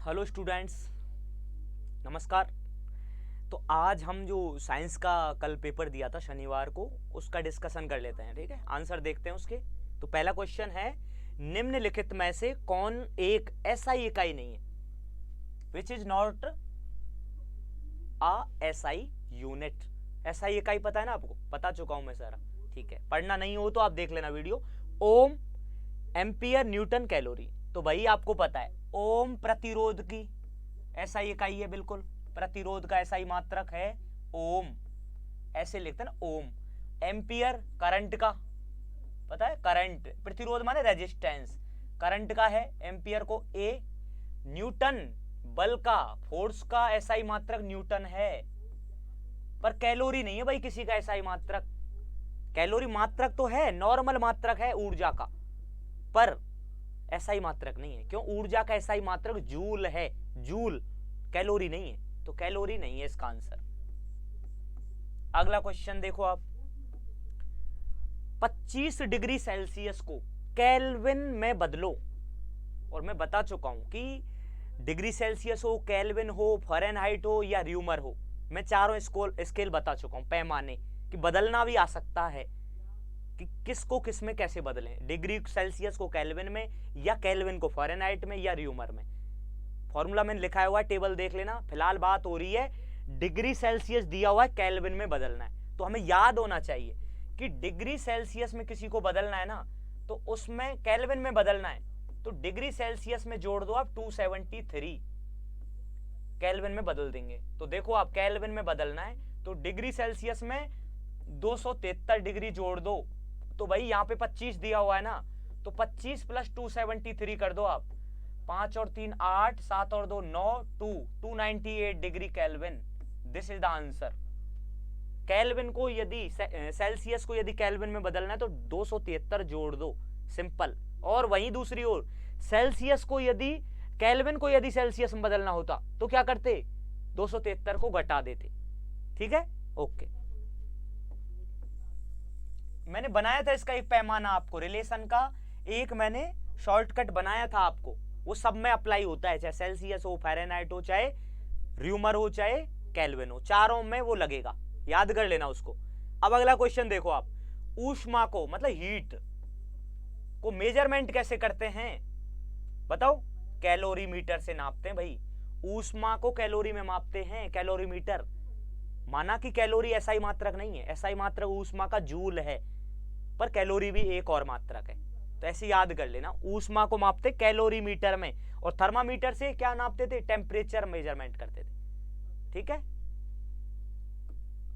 Hello students, नमस्कार। तो आज हम जो साइंस का कल पेपर दिया था शनिवार को, उसका डिस्कशन कर लेते हैं। ठीक है, आंसर देखते हैं उसके। तो पहला क्वेश्चन है, निम्नलिखित में से कौन एक ऐसा इकाई नहीं है which is not a SI unit. SI इकाई पता है ना आपको? बता चुका हूं मैं सारा। ठीक है, पढ़ना नहीं हो तो आप देख लेना वीडियो। ओम, एम्पियर, न्यूटन, कैलोरी। तो भाई आपको पता है ओम प्रतिरोध की एसआई इकाई है, बिल्कुल प्रतिरोध का एसआई मात्रक है ओम, ऐसे लिखते हैं ना ओम। एम्पियर करंट का, पता है करंट, प्रतिरोध माने रेजिस्टेंस, करंट का है एम्पियर को ए। न्यूटन बल का, फोर्स का एसआई मात्रक न्यूटन है। पर कैलोरी नहीं है भाई किसी का एसआई मात्रक। कैलोरी मात्रक तो है, नॉर्मल मात्रक है ऊर्जा का, पर एसआई मात्रक नहीं है। क्यों? ऊर्जा का एसआई मात्रक जूल है, जूल, कैलोरी नहीं है। तो कैलोरी नहीं है इसका आंसर। अगला क्वेश्चन देखो आप, 25 डिग्री सेल्सियस को केल्विन में बदलो। और मैं बता चुका हूं कि डिग्री सेल्सियस हो, केल्विन हो, फ़ारेनहाइट हो या र्यूमर हो, मैं चारों स्केल बता चुका हूं, पैमाने कि बदलना भी आ सकता है कि किसको किस में कैसे बदलें। डिग्री सेल्सियस को केल्विन में, या केल्विन को फ़ारेनहाइट में, या र्यूमर में। फॉर्मूला मैंने लिखा हुआ है, टेबल देख लेना। फिलहाल बात हो रही है डिग्री सेल्सियस दिया हुआ है, केल्विन में बदलना है। तो हमें याद होना चाहिए कि डिग्री सेल्सियस में किसी को बदलना है ना, तो उसमें केल्विन में बदलना है। तो डिग्री सेल्सियस में जोड़ दो आप 273, केल्विन में बदल देंगे। तो देखो आप, केल्विन में बदलना है तो डिग्री सेल्सियस में 273 डिग्री जोड़ दो। तो भाई यहाँ पे 25 दिया हुआ है ना, तो 25 प्लस 273 कर दो आप। 5 और 3 8, 7 और 2 9, 298 degree kelvin. This is the answer. Kelvin को यदि, सेल्सियस को यदि केल्विन में बदलना है तो 273 जोड़ दो, सिंपल। और वहीं दूसरी ओर सेल्सियस को यदि, केल्विन को यदि सेल्सियस में बदलना होता तो क्या करते? 273 को घटा देते। ठीक है, ओके। मैंने बनाया था इसका एक पैमाना आपको, रिलेशन का एक मैंने शॉर्टकट बनाया था आपको, वो सब में अप्लाई होता है, चाहे सेल्सियस हो, फ़ारेनहाइट हो, चाहे र्यूमर हो, चाहे केल्विन हो, चारों में वो लगेगा, याद कर लेना उसको। अब अगला क्वेश्चन देखो आप, ऊष्मा को मतलब हीट को मेजरमेंट कैसे करते हैं बताओ? कैलोरी मीटर से नापते हैं भाई। ऊष्मा को कैलोरी में मापते हैं, कैलोरी मीटर। माना कि कैलोरी एसआई मात्रक नहीं है, एसआई मात्रक ऊष्मा का जूल है, पर कैलोरी भी एक और मात्रक है। तो ऐसे याद कर लेना, ऊष्मा को मापते कैलोरी मीटर में, और थर्मामीटर से क्या नापते थे? टेम्परेचर मेजरमेंट करते थे। ठीक है,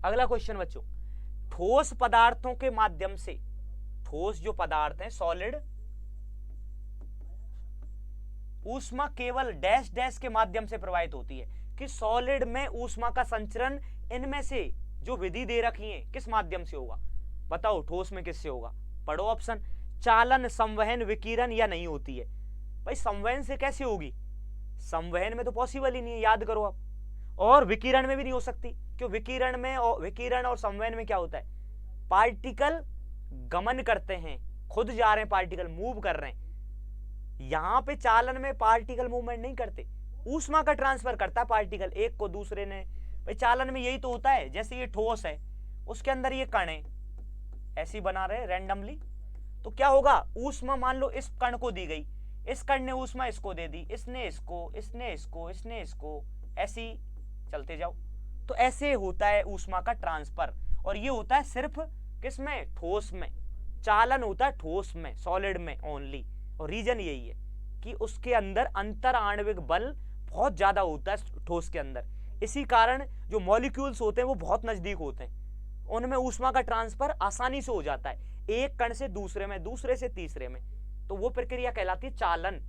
अगला क्वेश्चन बच्चों, ठोस पदार्थों के माध्यम से, ठोस जो पदार्थ हैं सॉलिड, ऊष्मा केवल डैश डैश के माध्यम से प्रवाहित होती है। कि सॉलिड में ऊष्मा का संचरण इनमें से जो विधि दे रखी है किस माध्यम से होगा? बताओ, ठोस में किससे होगा? पढ़ो ऑप्शन। चालन, संवहन, विकिरण या नहीं होती है? भाई संवहन से कैसे होगी? संवहन में तो पॉसिबल ही नहीं है, याद करो आप। और विकिरण में भी नहीं हो सकती, क्यों? विकिरण में, विकिरण और संवहन में क्या होता है? पार्टिकल गमन करते हैं, खुद जा रहे हैं, पार्टिकल मूव कर रहे हैं। यहां पे चालन में पार्टिकल मूवमेंट नहीं करते, ऊष्मा का ट्रांसफर करता है पार्टिकल एक को दूसरे ने। भाई चालन में यही तो होता है, जैसे ये ठोस है, उसके अंदर ये कण है, ऐसे ही बना रहे रैंडमली, तो क्या होगा? ऊष्मा मान लो इस कण को दी गई, इस कण ने ऊष्मा इसको दे दी, इसने इसको, इसने इसको, इसने इसको, ऐसे ही चलते जाओ। तो ऐसे होता है ऊष्मा का ट्रांसफर, और ये होता है सिर्फ किसमें? ठोस में। चालन होता है ठोस में, सॉलिड में ओनली। और रीजन यही है कि उसके अंदर अंतर आणविक बल बहुत ज्यादा होता है ठोस के अंदर। इसी कारण जो मॉलिक्यूल्स होते हैं वो बहुत नजदीक होते हैं, उनमें ऊष्मा का ट्रांसफर आसानी से हो जाता है, एक कण से दूसरे में, दूसरे से तीसरे में। तो वो प्रक्रिया कहलाती है चालन।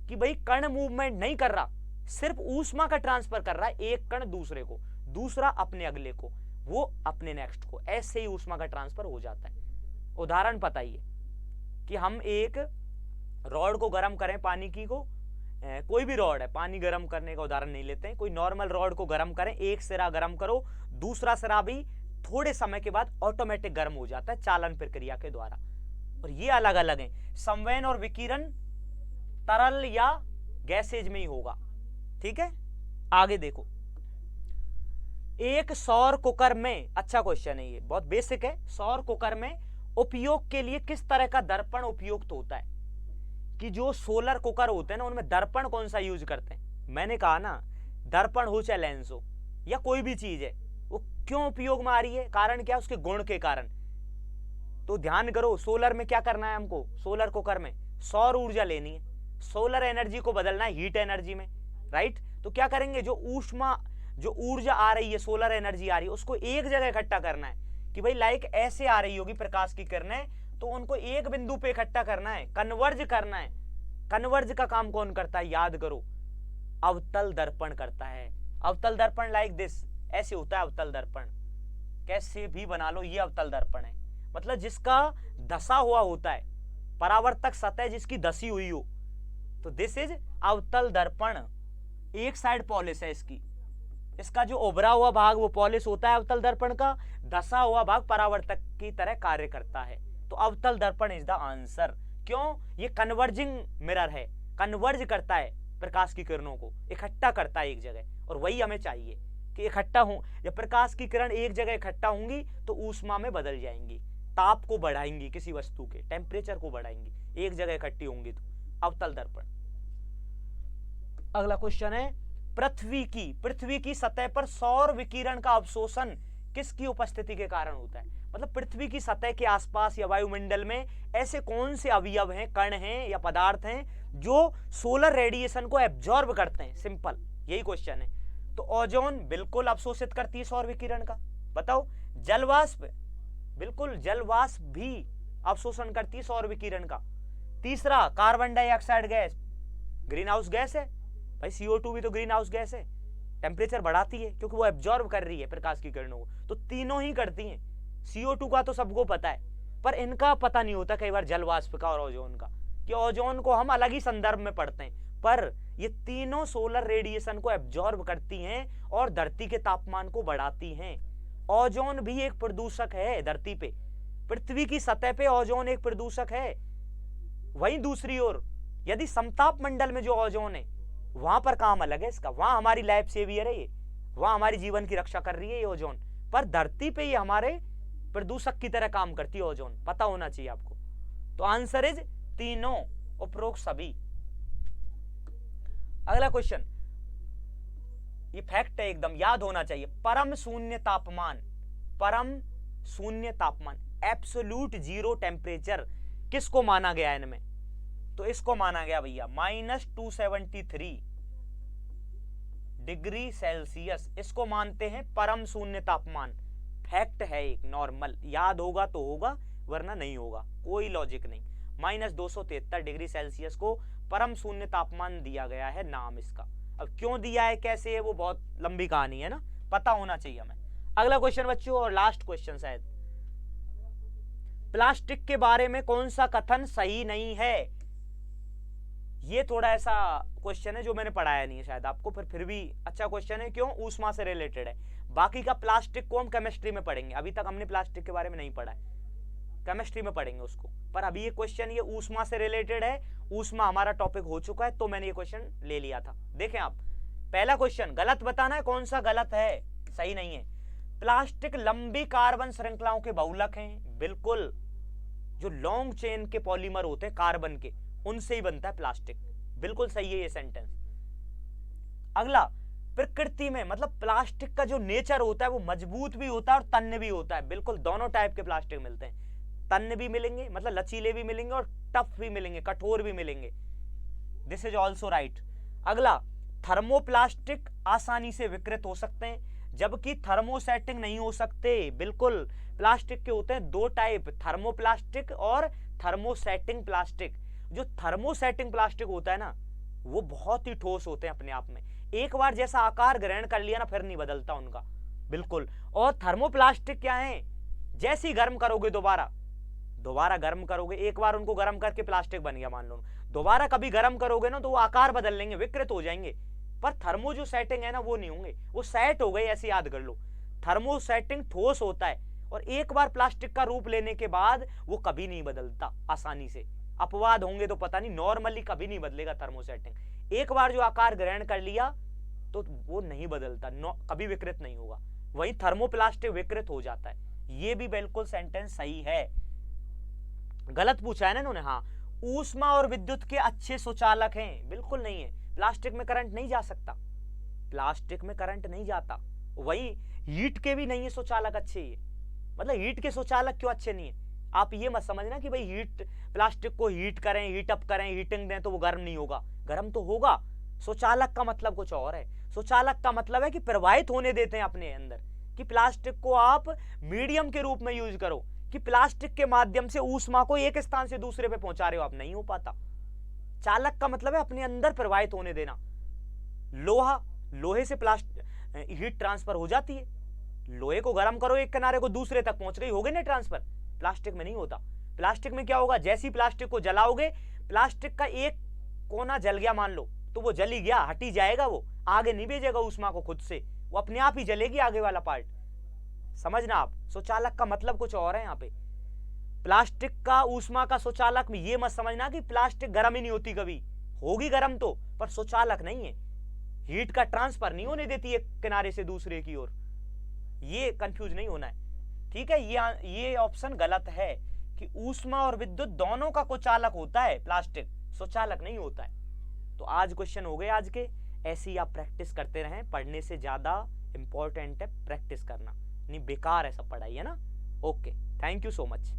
कि भाई कण मूवमेंट नहीं कर रहा, सिर्फ ऊष्मा का ट्रांसफर कर रहा है, एक कण दूसरे को, दूसरा अपने अगले को, वो अपने नेक्स्ट को, ऐसे ही ऊष्मा का ट्रांसफर हो जाता है। उदाहरण पता ही है कि हम एक रॉड को गर्म करें, पानी की को, कोई भी रॉड है, पानी गर्म करने का उदाहरण नहीं लेते हैं, कोई नॉर्मल रॉड को गर्म करें, एक सिरा गर्म करो, दूसरा सिरा भी थोड़े समय के बाद ऑटोमेटिक गर्म हो जाता है चालन प्रक्रिया के द्वारा। और ये अलग अलग है। संवहन और विकिरण तरल या गैसेज में ही होगा, ठीक है, आगे देखो। एक सौर कुकर में, अच्छा क्वेश्चन है ये, बहुत बेसिक है। सौर कुकर में उपयोग के लिए किस तरह का दर्पण उपयुक्त होता है? कि जो सोलर कुकर होते हैं ना, उनमें दर्पण कौन सा यूज करते हैं? मैंने कहा ना, दर्पण हो चाहे लेंस हो या कोई भी चीज है, वो क्यों उपयोग में आ रही है, कारण क्या है? उसके गुण के कारण। तो ध्यान करो, सोलर में क्या करना है हमको? सोलर कुकर में सौर ऊर्जा लेनी है, सोलर एनर्जी को बदलना है हीट एनर्जी में, राइट? तो क्या करेंगे, जो ऊष्मा, जो ऊर्जा आ रही है, सोलर एनर्जी आ रही है, उसको एक जगह इकट्ठा करना है। कि भाई लाइक ऐसे आ रही होगी प्रकाश की किरणें, तो उनको एक बिंदु पे इकट्ठा करना है, कन्वर्ज करना है। कन्वर्ज का काम कौन करता है? याद करो, अवतल दर्पण करता है। अवतल दर्पण लाइक दिस, ऐसे होता है अवतल दर्पण। कैसे भी बना लो, ये अवतल दर्पण है। मतलब जिसका धसा हुआ होता है, परावर्तक सतह जिसकी धसी हुई हो, तो दिस इज अवतल दर्पण। एक साइड पॉलिश है इसकी, इसका जो उभरा हुआ भाग वो पॉलिश होता है अवतल दर्पण का, धसा हुआ भाग परावर्तक की तरह कार्य करता है। तो अवतल दर्पण इज द आंसर। क्यों? ये कन्वर्जिंग मिरर है, कन्वर्ज करता है प्रकाश की किरणों को, इकट्ठा करता है एक जगह। और वही हमें चाहिए कि इकट्ठा हो, जब प्रकाश की किरण एक जगह इकट्ठा होंगी तो ऊष्मा में बदल जाएंगी, ताप को बढ़ाएंगी, किसी वस्तु के टेम्परेचर को बढ़ाएंगी, एक जगह इकट्ठी होंगी तो अवतल दर्पण। अगला क्वेश्चन है, पृथ्वी की सतह पर सौर विकिरण का अवशोषण किसकी उपस्थिति के कारण होता है? मतलब पृथ्वी की सतह के आसपास या वायुमंडल में ऐसे कौन से अवयव हैं, कण हैं या पदार्थ हैं जो सोलर रेडिएशन को एब्जॉर्ब करते हैं? सिंपल, यही क्वेश्चन है। तो ओजोन बिल्कुल अवशोषित करती है सौर विकिरण का, बताओ। जलवाष्प, बिल्कुल जलवाष्प भी अवशोषण करती है सौर विकिरण का। तीसरा, carbon dioxide gas, green house gas है भाई। CO2 भी तो ग्रीन हाउस गैस है, टेम्परेचर बढ़ाती है क्योंकि वो एब्जॉर्ब कर रही है प्रकाश की किरणों को। तो तीनों ही करती हैं। CO2 का तो सबको पता है, पर इनका पता नहीं होता कई बार, जलवाष्प का और ओजोन का। कि ओजोन को हम अलग ही संदर्भ में पढ़ते हैं, पर ये तीनों सोलर रेडिएशन को एब्जॉर्ब करती हैं और धरती के तापमान को बढ़ाती हैं। ओजोन भी एक प्रदूषक है धरती पे, पृथ्वी की सतह पे ओजोन एक प्रदूषक है। वहीं दूसरी ओर यदि समताप मंडल में जो ओजोन है, वहां पर काम अलग है इसका, वहां हमारी लाइफ सेवियर है ये, वहां हमारी जीवन की रक्षा कर रही है ये ओजोन। पर धरती पे ये हमारे प्रदूषक की तरह काम करती है ओजोन, पता होना चाहिए आपको। तो आंसर इज तीनों, उपरोक्त सभी। अगला क्वेश्चन, ये फैक्ट है एकदम, याद होना चाहिए। परम शून्य तापमान, परम शून्य तापमान, एब्सोल्यूट जीरो टेम्परेचर किसको माना गया इनमें? तो इसको माना गया भैया -273 डिग्री सेल्सियस, इसको मानते हैं परम शून्य तापमान। फैक्ट है एक, नॉर्मल, याद होगा तो होगा वरना नहीं होगा, कोई लॉजिक नहीं। -273 डिग्री सेल्सियस को परम शून्य तापमान दिया गया है, नाम इसका। अब क्यों दिया है, कैसे है, वो बहुत लंबी कहानी है ना, पता होना चाहिए हमें। अगला क्वेश्चन बच्चों, और लास्ट क्वेश्चन शायद, प्लास्टिक के बारे में कौन सा कथन सही नहीं है? ये थोड़ा ऐसा क्वेश्चन है जो मैंने पढ़ाया नहीं है शायद आपको, फिर भी अच्छा क्वेश्चन है। क्यों? ऊष्मा से रिलेटेड है। बाकी का प्लास्टिक को हम केमिस्ट्री में पढ़ेंगे, अभी तक हमने प्लास्टिक के बारे में नहीं पढ़ा है, केमिस्ट्री में पढ़ेंगे उसको। पर अभी ये क्वेश्चन ये ऊष्मा से रिलेटेड है, ऊष्मा हमारा टॉपिक हो चुका है, तो मैंने ये क्वेश्चन ले लिया था। देखें आप, पहला क्वेश्चन गलत बताना है, कौन सा गलत है, सही नहीं है। प्लास्टिक लंबी कार्बन श्रृंखलाओं के बहुलक हैं, बिल्कुल। जो लॉन्ग चेन के पॉलीमर होते हैं कार्बन के, उनसे ही बनता है प्लास्टिक, बिल्कुल सही है ये सेंटेंस। अगला, प्रकृति में मतलब प्लास्टिक का जो नेचर होता है वो मजबूत भी होता है और तन्य भी होता है, बिल्कुल दोनों टाइप के प्लास्टिक मिलते हैं। तन्य भी मिलेंगे मतलब लचीले भी मिलेंगे और टफ भी मिलेंगे, कठोर भी मिलेंगे, दिस इज ऑल्सो राइट। अगला, थर्मोप्लास्टिक आसानी से विकृत हो सकते हैं जबकि थर्मोसेटिंग नहीं हो सकते, बिल्कुल। प्लास्टिक के होते हैं दो टाइप, थर्मोप्लास्टिक और थर्मोसेटिंग प्लास्टिक। जो थर्मोसेटिंग प्लास्टिक होता है ना, वो बहुत ही ठोस होते हैं अपने आप में, एक बार जैसा आकार ग्रहण कर लिया ना फिर नहीं बदलता उनका, बिल्कुल। और थर्मोप्लास्टिक क्या है, जैसे ही गर्म करोगे दोबारा गर्म करोगे, एक बार उनको गर्म करके प्लास्टिक बन गया मान लो, दोबारा कभी गर्म करोगे ना तो वो आकार बदल लेंगे, विकृत हो जाएंगे। पर थर्मो जो सेटिंग है ना वो नहीं होंगे, वो सेट हो गए, ऐसे याद कर लो। थर्मो सेटिंग ठोस होता है और एक बार प्लास्टिक का रूप लेने के बाद वो कभी नहीं बदलता आसानी से। अपवाद होंगे तो पता नहीं, नॉर्मली कभी नहीं बदलेगा थर्मोसेटिंग। एक बार जो आकार ग्रहण कर लिया तो वो नहीं बदलता, कभी विकृत नहीं होगा। वहीं थर्मोप्लास्टिक विकृत हो जाता है। ये भी बिल्कुल सेंटेंस सही है। गलत पूछा है ना इन्होंने। हाँ, ऊष्मा और विद्युत के अच्छे सुचालक हैं, बिल्कुल नहीं है। प्लास्टिक में करंट नहीं जा सकता, प्लास्टिक में करंट नहीं जाता। वही हीट के भी नहीं है सुचालक अच्छे। ये मतलब हीट के सुचालक क्यों अच्छे नहीं है, आप ये मत समझना कि भाई हीट, प्लास्टिक को हीट करें, हीट अप करें, हीटिंग दें तो वो गर्म नहीं होगा, गर्म तो होगा। सुचालक का मतलब कुछ और है। सुचालक का मतलब है कि प्रवाहित होने देते हैं अपने अंदर, कि प्लास्टिक को आप मीडियम के रूप में यूज करो, कि प्लास्टिक के माध्यम से ऊष्मा को एक स्थान से दूसरे पे पहुंचा रहे हो आप, नहीं हो पाता। चालक का मतलब है अपने अंदर प्रवाहित होने देना। लोहा, लोहे से प्लास्टिक हीट ट्रांसफर हो जाती है। लोहे को गर्म करो, एक किनारे को दूसरे तक पहुंच गई, हो गई ना ट्रांसफर। प्लास्टिक में नहीं होता। प्लास्टिक में क्या होगा, जैसी प्लास्टिक को जलाओगे, प्लास्टिक का एक कोना जल गया मान लो, तो वो जल ही गया, हट ही जाएगा, वो आगे नहीं भेजेगा ऊष्मा को खुद से, वो अपने आप ही जलेगी आगे वाला पार्ट। समझना आप, सुचालक का मतलब कुछ और है यहाँ पे। प्लास्टिक का ऊष्मा का सुचालक में ये मत समझना कि प्लास्टिक गर्म ही नहीं होती, कभी होगी गर्म तो, पर सुचालक नहीं है, हीट का ट्रांसफर नहीं होने देती एक किनारे से दूसरे की ओर। ये कंफ्यूज नहीं होना है, ठीक है। ये ऑप्शन गलत है कि ऊष्मा और विद्युत दोनों का कुचालक होता है, प्लास्टिक सुचालक नहीं होता है। तो आज क्वेश्चन हो गए आज के। ऐसे ही आप प्रैक्टिस करते रहें, पढ़ने से ज्यादा इंपॉर्टेंट है प्रैक्टिस करना, नहीं बेकार है सब पढ़ाई, है ना। Okay, thank you so much.